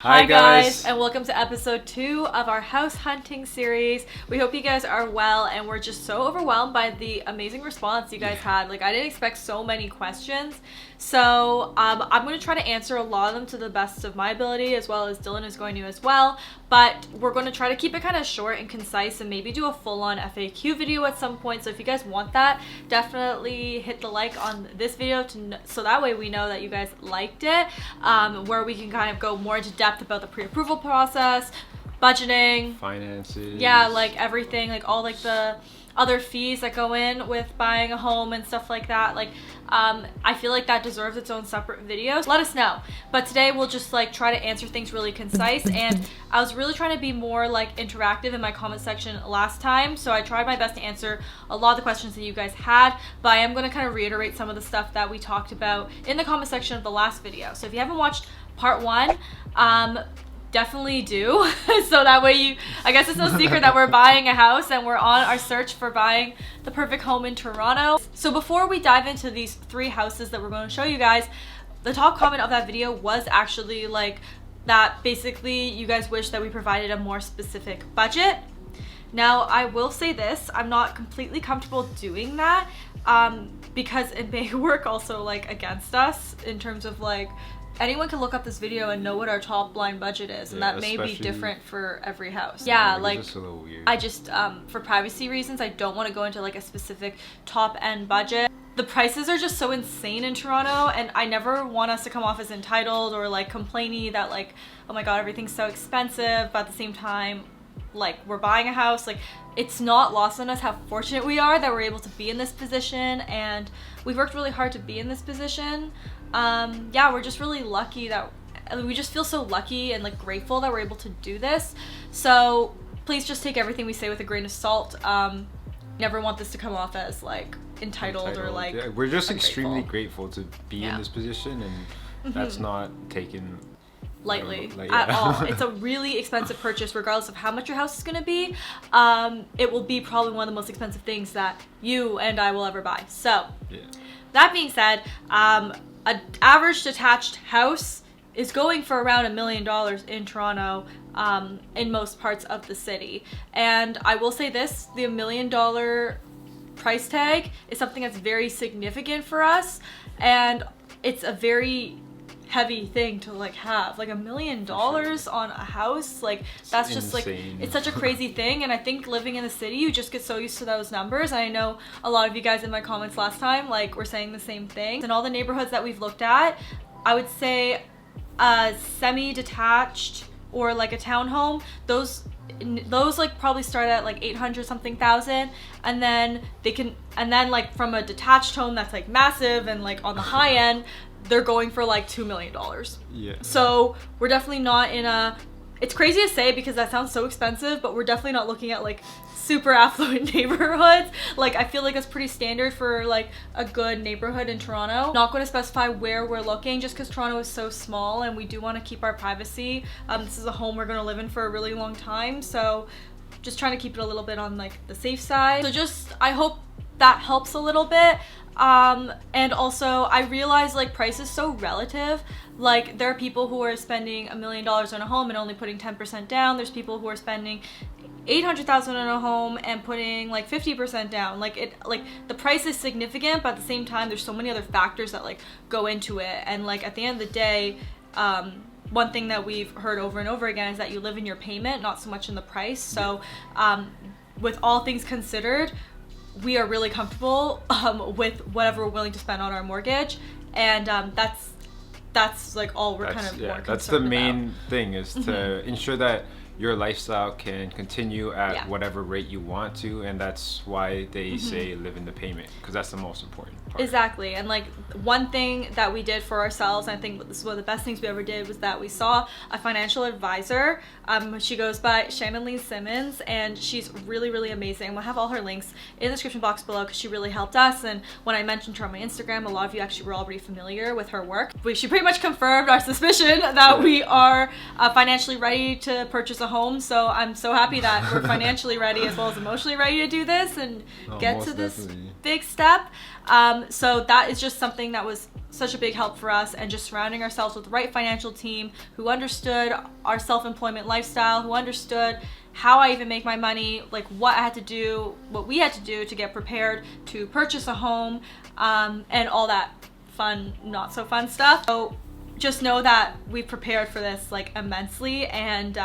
Hi guys, and welcome to episode 2 of our house hunting series. We hope you guys are well, and we're just so overwhelmed by the amazing response you guys had. Like, I didn't expect so many questions. So I'm going to try to answer a lot of them to the best of my ability, as well as Dylan is going to as well. But we're going to try to keep it kind of short and concise and maybe do a full-on FAQ video at some point. So if you guys want that, definitely hit the like on this video so that way we know that you guys liked it, where we can kind of go more into depth about the pre-approval process, budgeting, finances, like everything, like all like the other fees that go in with buying a home and stuff like that. Like I feel like that deserves its own separate video. Let us know. But today we'll just like try to answer things really concise, and I was really trying to be more like interactive in my comment section last time, so I tried my best to answer a lot of the questions that you guys had, but I am going to kind of reiterate some of the stuff that we talked about in the comment section of the last video. So if you haven't watched part 1, definitely do. So that way I guess it's no secret that we're buying a house and we're on our search for buying the perfect home in Toronto. So before we dive into these 3 houses that we're going to show you guys, the top comment of that video was actually like that basically you guys wish that we provided a more specific budget. Now I will say this, I'm not completely comfortable doing that because it may work also like against us in terms of like anyone can look up this video and know what our top line budget is, and that may be different for every house. Like it's just a little weird. I just for privacy reasons I don't want to go into like a specific top end budget. The prices are just so insane in Toronto, and I never want us to come off as entitled or like complainy that like, oh my god, everything's so expensive, but at the same time like we're buying a house. Like, it's not lost on us how fortunate we are that we're able to be in this position, and we've worked really hard to be in this position. We're just really lucky that we just feel so lucky and like grateful that we're able to do this. So please just take everything we say with a grain of salt. Never want this to come off as like entitled. Or like we're just extremely grateful to be in this position, and that's not taken lightly at all. It's a really expensive purchase regardless of how much your house is going to be. It will be probably one of the most expensive things that you and I will ever buy. So that being said, an average detached house is going for around $1 million in Toronto, in most parts of the city. And I will say this, the $1 million price tag is something that's very significant for us, and it's a very heavy thing to like have. Like $1 million on a house, like that's just insane. Like it's such a crazy thing, and I think living in the city you just get so used to those numbers. And I know a lot of you guys in my comments last time like were saying the same thing. In all the neighborhoods that we've looked at, I would say a semi-detached or like a townhome, those like probably start at like 800 something thousand, and then like from a detached home that's like massive and like on the high end, they're going for like $2 million. Yeah. So we're definitely not in it's crazy to say because that sounds so expensive, but we're definitely not looking at like super affluent neighborhoods. Like I feel like that's pretty standard for like a good neighborhood in Toronto. Not going to specify where we're looking just because Toronto is so small and we do want to keep our privacy. This is a home we're going to live in for a really long time, so just trying to keep it a little bit on like the safe side. So just I hope that helps a little bit. And also I realize like price is so relative. Like there are people who are spending $1 million on a home and only putting 10% down. There's people who are spending $800,000 on a home and putting like 50% down. Like the price is significant, but at the same time there's so many other factors that like go into it. And like at the end of the day, one thing that we've heard over and over again is that you live in your payment, not so much in the price. So with all things considered, we are really comfortable with whatever we're willing to spend on our mortgage, and that's like all we're kind of more concerned that's the main about. thing is to ensure that your lifestyle can continue at whatever rate you want to, and that's why they say live in the payment, because that's the most important part. Exactly. And like one thing that we did for ourselves, and I think this is one of the best things we ever did, was that we saw a financial advisor. She goes by Shannon Lee Simmons, and she's really, really amazing. We'll have all her links in the description box below because she really helped us. And when I mentioned her on my Instagram, a lot of you actually were already familiar with her work. She pretty much confirmed our suspicion that we are financially ready to purchase a a home. So I'm so happy that we're financially ready as well as emotionally ready to do this and get to this big step. So that is just something that was such a big help for us, and just surrounding ourselves with the right financial team who understood our self-employment lifestyle, who understood how I even make my money, like what I had to do, what we had to do to get prepared to purchase a home, and all that fun, not so fun stuff. So just know that we've prepared for this like immensely, and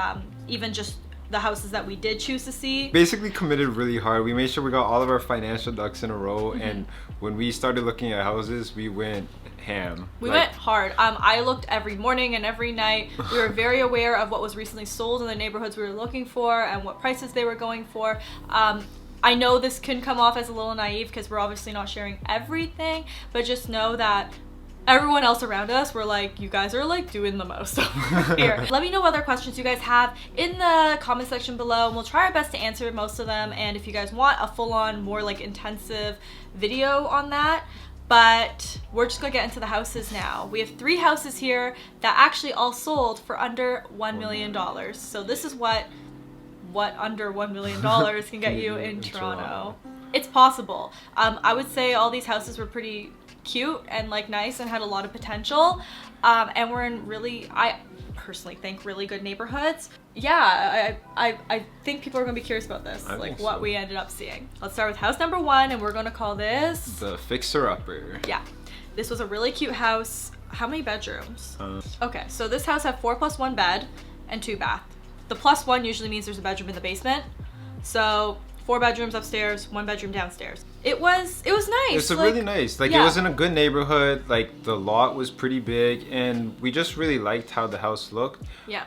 even just the houses that we did choose to see. Basically committed really hard. We made sure we got all of our financial ducks in a row, and when we started looking at houses, we went ham. We went hard. I looked every morning and every night. We were very aware of what was recently sold in the neighborhoods we were looking for and what prices they were going for. I know this can come off as a little naive because we're obviously not sharing everything, but just know that everyone else around us were like, you guys are like doing the most over here. Let me know what other questions you guys have in the comment section below, and we'll try our best to answer most of them. And if you guys want a full-on, more like intensive video on that, but we're just gonna get into the houses now. We have 3 houses here that actually all sold for under $1 million. So this is what under $1 million can get you in Toronto. It's possible. I would say all these houses were pretty cute and like nice and had a lot of potential, and we're in really, I personally think, really good neighborhoods. Yeah, I think people are gonna be curious about this, like what we ended up seeing. Let's start with house number 1, and we're gonna call this the fixer-upper. Yeah, this was a really cute house. How many bedrooms? Okay, so this house had 4 + 1 bed and 2 bath. The +1 usually means there's a bedroom in the basement, so 4 bedrooms upstairs, 1 bedroom downstairs. It was nice. It's really nice. Like, it was in a good neighborhood. Like, the lot was pretty big, and we just really liked how the house looked. Yeah.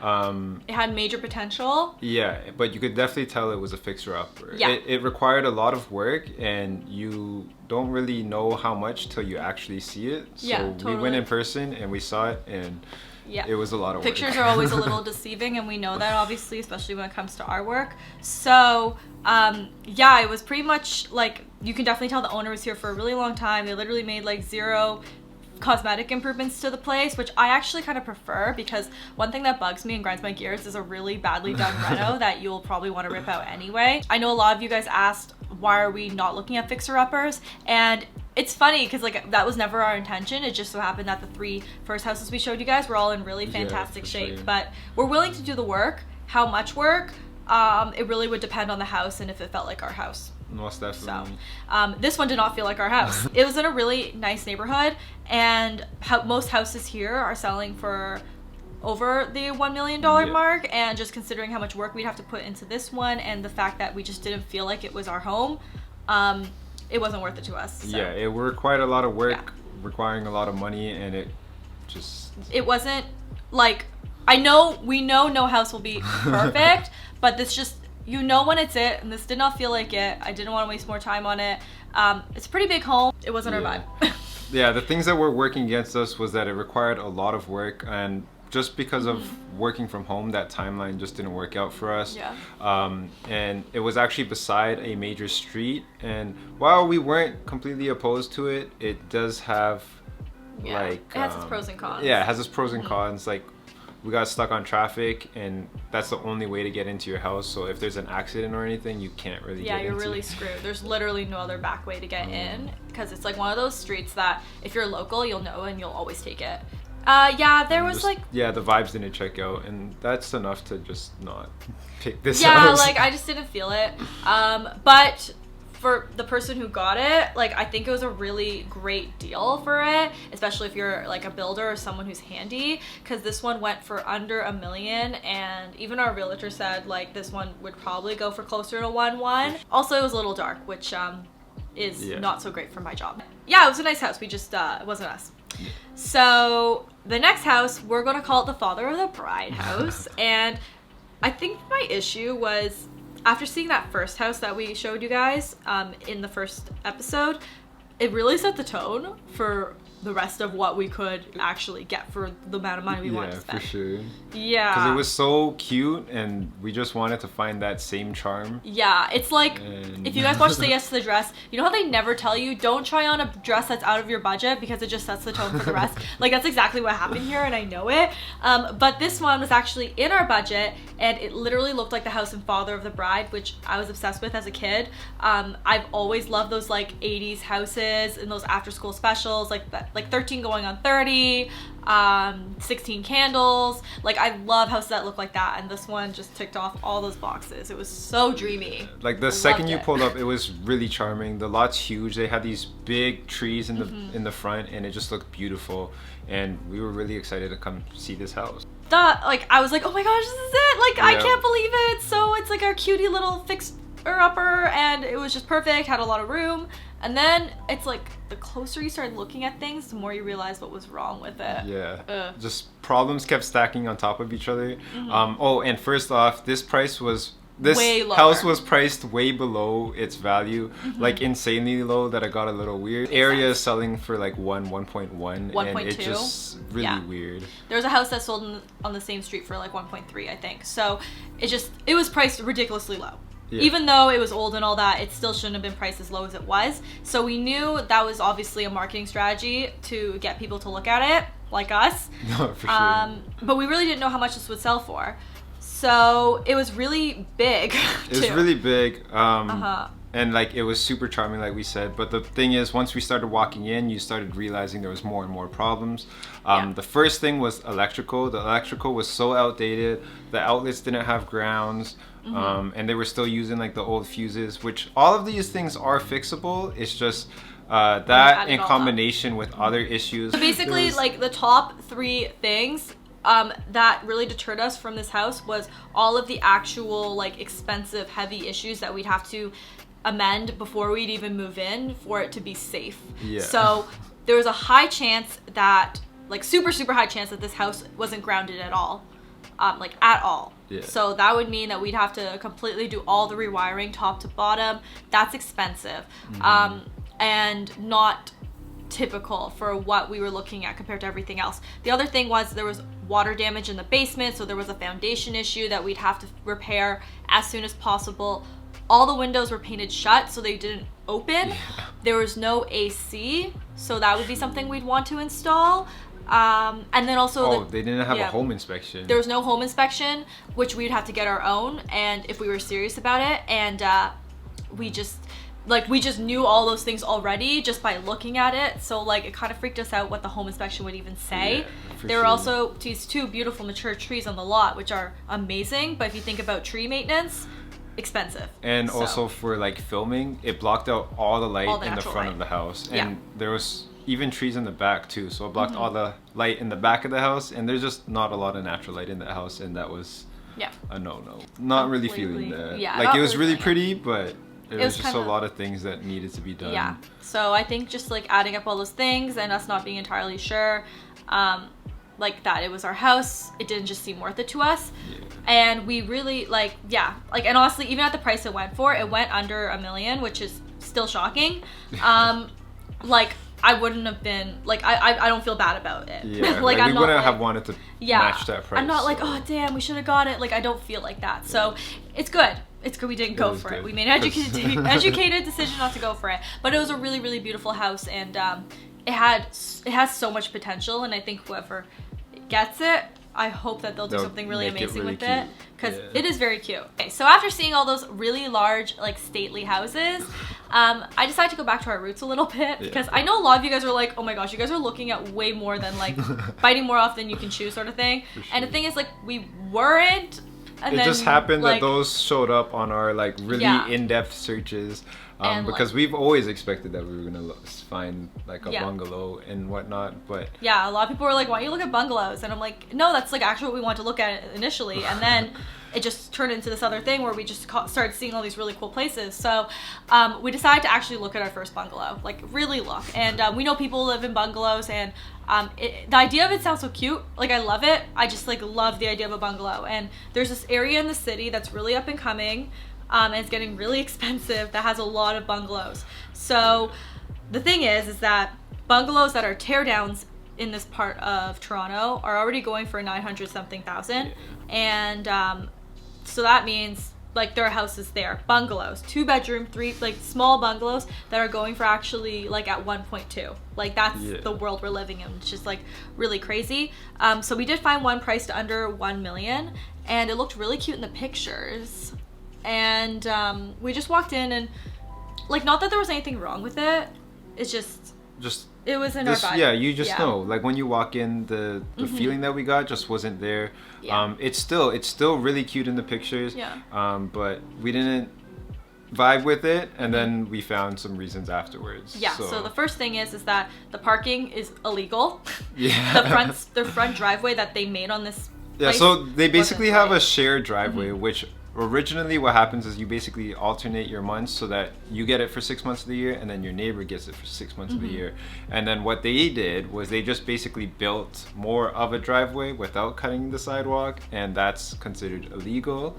It had major potential. Yeah, but you could definitely tell it was a fixer-upper. Yeah. It required a lot of work, and you don't really know how much till you actually see it. So yeah, totally. We went in person and we saw it, and yeah, it was a lot of work. Pictures are always a little deceiving, and we know that, obviously, especially when it comes to our work. So yeah, it was pretty much like, you can definitely tell the owner was here for a really long time. They literally made like 0 cosmetic improvements to the place, which I actually kind of prefer, because one thing that bugs me and grinds my gears is a really badly done reno that you'll probably want to rip out anyway. I know a lot of you guys asked, why are we not looking at fixer-uppers? And it's funny because like that was never our intention. It just so happened that the 3 first houses we showed you guys were all in really fantastic shape. Sure. But we're willing to do the work. How much work? It really would depend on the house and if it felt like our house. Most definitely. So this one did not feel like our house. It was in a really nice neighborhood, and most houses here are selling for over the $1 million mark, and just considering how much work we'd have to put into this one and the fact that we just didn't feel like it was our home, it wasn't worth it to us. So. Yeah, it required a lot of work, requiring a lot of money, and it wasn't like, we know no house will be perfect, but this just, you know when it's it, and this did not feel like it. I didn't want to waste more time on it. It's a pretty big home. It wasn't our vibe. Yeah, the things that were working against us was that it required a lot of work, and just because of working from home, that timeline just didn't work out for us. Yeah. And it was actually beside a major street, and while we weren't completely opposed to it, it does have like... it has its pros and cons. Yeah, it has its pros and cons. Like, we got stuck on traffic, and that's the only way to get into your house. So if there's an accident or anything, you can't really get into. Yeah, you're really screwed. There's literally no other back way to get in, because it's like one of those streets that if you're local, you'll know and you'll always take it. Yeah, there was like... Yeah, the vibes didn't check out, and that's enough to just not pick this house. Yeah, like, I just didn't feel it. But for the person who got it, like, I think it was a really great deal for it, especially if you're like a builder or someone who's handy, because this one went for under $1 million, and even our realtor said like this one would probably go for closer to 1.1. Also, it was a little dark, which is not so great for my job. Yeah, it was a nice house. We just it wasn't us. So the next house, we're gonna call it the father of the bride house. And I think my issue was, after seeing that first house that we showed you guys in the first episode, it really set the tone for the rest of what we could actually get for the amount of money we wanted to spend. For sure. Yeah. Because it was so cute, and we just wanted to find that same charm. Yeah, it's like, if you guys watch Say Yes to the Dress, you know how they never tell you, don't try on a dress that's out of your budget because it just sets the tone for the rest? Like, that's exactly what happened here, and I know it. But this one was actually in our budget, and it literally looked like the house and father of the bride, which I was obsessed with as a kid. I've always loved those like 80s houses and those after school specials, like that, like 13 going on 30, 16 candles. Like, I love houses that look like that, and this one just ticked off all those boxes. It was so dreamy. Like, the second you pulled up, it was really charming. The lot's huge. They had these big trees in the front, and it just looked beautiful, and we were really excited to come see this house. I was like, oh my gosh, this is it. Like, I can't believe it. So it's like our cutie little fixer-upper, and it was just perfect, had a lot of room. And then it's like, the closer you start looking at things, the more you realize what was wrong with it. Yeah. Just problems kept stacking on top of each other. And first off, this house was priced way below its value, like insanely low, that it got a little weird. Area is selling for like 1.1, 1.2, and it's just really weird. There was a house that sold on the same street for like 1.3, I think. So it was priced ridiculously low. Yeah. Even though it was old and all that, it still shouldn't have been priced as low as it was. So we knew that was obviously a marketing strategy to get people to look at it, like us. No, for sure. But we really didn't know how much this would sell for. So it was really big. It was really big. And like, it was super charming, like we said. But the thing is, once we started walking in, you started realizing there was more and more problems. The first thing was electrical. The electrical was so outdated. The outlets didn't have grounds. And they were still using like the old fuses, which all of these things are fixable. It's just that in combination with other issues. So basically, like, the top 3 things that really deterred us from this house was all of the actual like expensive, heavy issues that we'd have to amend before we'd even move in for it to be safe. Yeah. So there was a high chance that, like, super high chance that this house wasn't grounded at all. Like, at all. Yeah. So that would mean that we'd have to completely do all the rewiring top to bottom. That's expensive. And not typical for what we were looking at compared to everything else. The other thing was there was water damage in the basement, so there was a foundation issue that we'd have to repair as soon as possible. All the windows were painted shut, so they didn't open. Yeah. There was no AC, so that would be something we'd want to install. And then also they didn't have a home inspection. There was no home inspection, which we'd have to get our own, and if we were serious about it. And we just knew all those things already just by looking at it. So like, it kind of freaked us out what the home inspection would even say. Yeah, there were also these 2 beautiful mature trees on the lot, which are amazing, but if you think about tree maintenance, expensive. And also for like filming, it blocked out all the light in the front of the house, and there was even trees in the back too, so it blocked all the light in the back of the house, and there's just not a lot of natural light in the house, and that was a no-no. Not really feeling that. Yeah, like, it was really pretty, but it was just a lot of things that needed to be done. Yeah, so I think just like adding up all those things and us not being entirely sure, like, that it was our house, it didn't just seem worth it to us. And we really and honestly, even at the price it went under $1 million, which is still shocking. Like, I wouldn't have been like, I don't feel bad about it. Yeah, like we wouldn't have wanted to match that price. I'm not like, oh damn, we should have got it. Like, I don't feel like that. So it's good. It's good we didn't go for it. We made an educated decision not to go for it. But it was a really, really beautiful house, and it has so much potential, and I think whoever gets it, I hope that they'll do something really amazing with it, because it is very cute. Okay, so after seeing all those really large, like, stately houses, I decided to go back to our roots a little bit, because I know a lot of you guys are like, oh my gosh, you guys are looking at way more than, like, biting more off than you can chew sort of thing. Sure. And the thing is, like, we weren't. And it just happened that those showed up on our, like, really in-depth searches. Because we've always expected that we were gonna find like a bungalow and whatnot, but a lot of people were like, why don't you look at bungalows? And I'm like, no, that's like actually what we want to look at initially, and then it just turned into this other thing where we just started seeing all these really cool places. So we decided to actually look at our first bungalow, like really look. And we know people live in bungalows, and the idea of it sounds so cute. Like, I love it. I just like love the idea of a bungalow. And there's this area in the city that's really up and coming. And it's getting really expensive, that has a lot of bungalows. So the thing is that bungalows that are tear downs in this part of Toronto are already going for 900 something thousand. And so that means like there are houses there, bungalows, 2-bedroom, 3 like small bungalows that are going for actually like at 1.2. Like that's the world we're living in. It's just like really crazy. So we did find one priced under 1 million, and it looked really cute in the pictures. And we just walked in, and like, not that there was anything wrong with it, it's just it was in our vibe. Yeah, you just know, like when you walk in, the feeling that we got just wasn't there. It's still really cute in the pictures, but we didn't vibe with it, and then we found some reasons afterwards. So the first thing is that the parking is illegal. The front driveway that they made on this place, so they basically have a shared driveway, which originally what happens is you basically alternate your months so that you get it for 6 months of the year and then your neighbor gets it for 6 months of the year. And then what they did was they just basically built more of a driveway without cutting the sidewalk, and that's considered illegal.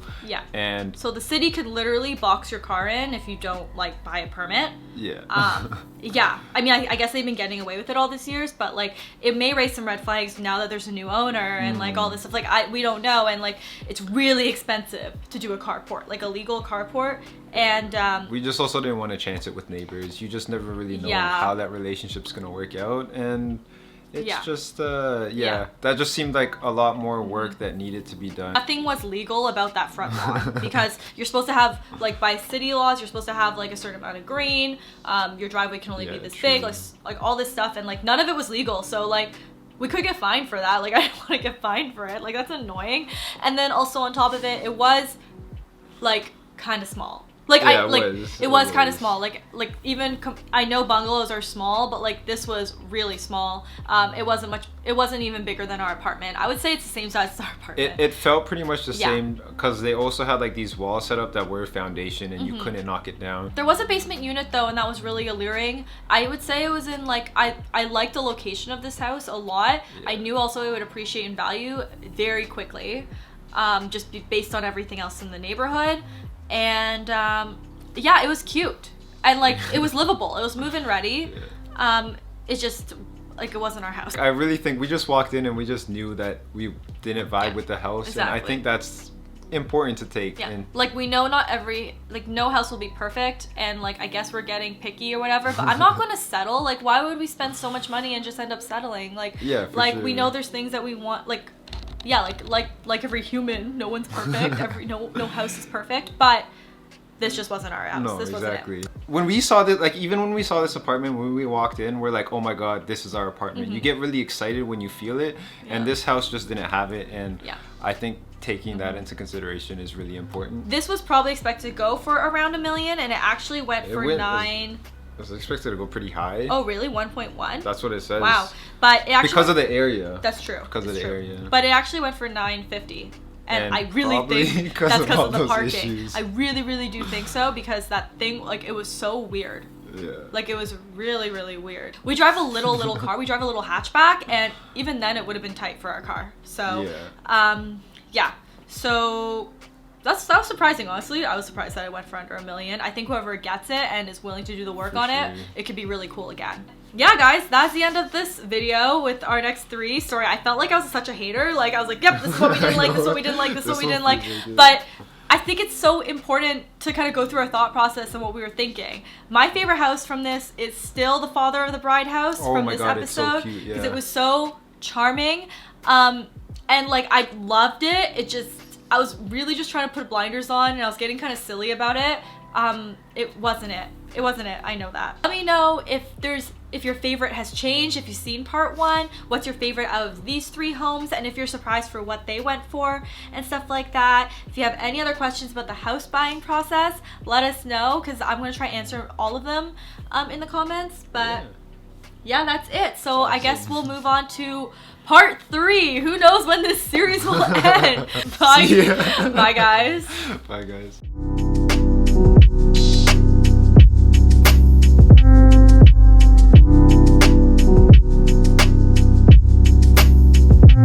And so the city could literally box your car in if you don't like buy a permit. I mean, I guess they've been getting away with it all these years, but like it may raise some red flags now that there's a new owner and like all this stuff. Like we don't know, and like it's really expensive to do a carport, like a legal carport. And we just also didn't want to chance it with neighbors. You just never really know how that relationship's gonna work out, and it's just that just seemed like a lot more work that needed to be done. Nothing was legal about that front lawn because you're supposed to have, like by city laws, you're supposed to have like a certain amount of green. Your driveway can only be this big, like all this stuff, and like none of it was legal. So like we could get fined for that. Like I didn't want to get fined for it. Like that's annoying. And then also on top of it, it was like kind of small. Like it was kind of small. Like even I know bungalows are small, but like this was really small. It wasn't even bigger than our apartment. I would say it's the same size as our apartment. It felt pretty much the same, because they also had like these walls set up that were foundation, and you couldn't knock it down. There was a basement unit though, and that was really alluring. I would say it was in like I liked the location of this house a lot. I knew also it would appreciate in value very quickly, just based on everything else in the neighborhood. And it was cute, and like it was livable. It was move-in ready. It's just like it wasn't our house. I really think we just walked in and we just knew that we didn't vibe with the house. And I think that's important to take. Like we know no house will be perfect, and like I guess we're getting picky or whatever, but I'm not going to settle. Like why would we spend so much money and just end up settling? Like we know there's things that we want, like every human, no one's perfect. No house is perfect, but this just wasn't our house. No, this exactly. Wasn't it. When we saw this, like even when we saw this apartment, when we walked in, we're like, oh my god, this is our apartment. You get really excited when you feel it, and this house just didn't have it. And I think taking that into consideration is really important. This was probably expected to go for around $1 million, and it actually went for 9. It was expected to go pretty high. Oh really? 1.1? That's what it says. Wow. But it actually because of the area. That's true. Because of the area. But it actually went for 950. And I really think that's because of the parking. Issues. I really, really do think so, because that thing, like, it was so weird. Like, it was really, really weird. We drive a little car. We drive a little hatchback, and even then it would have been tight for our car. So, So that was surprising, honestly. I was surprised that it went for under $1 million. I think whoever gets it and is willing to do the work on it could be really cool again. Yeah, guys, that's the end of this video with our next 3. Sorry, I felt like I was such a hater. Like, I was like, yep, this is what we didn't like, this is what we didn't like, this is what we didn't like. But I think it's so important to kind of go through our thought process and what we were thinking. My favorite house from this is still the Father of the Bride house from this episode. Because it was so charming. And, like, I loved it. I was really just trying to put blinders on, and I was getting kind of silly about it. It wasn't it. It wasn't it. I know that. Let me know if your favorite has changed, if you've seen part 1, what's your favorite out of these 3 homes, and if you're surprised for what they went for and stuff like that. If you have any other questions about the house buying process, let us know, because I'm going to try to answer all of them in the comments. But yeah, that's it. So I guess we'll move on to part 3. Who knows when this series will end? Bye. Bye, guys. Bye, guys.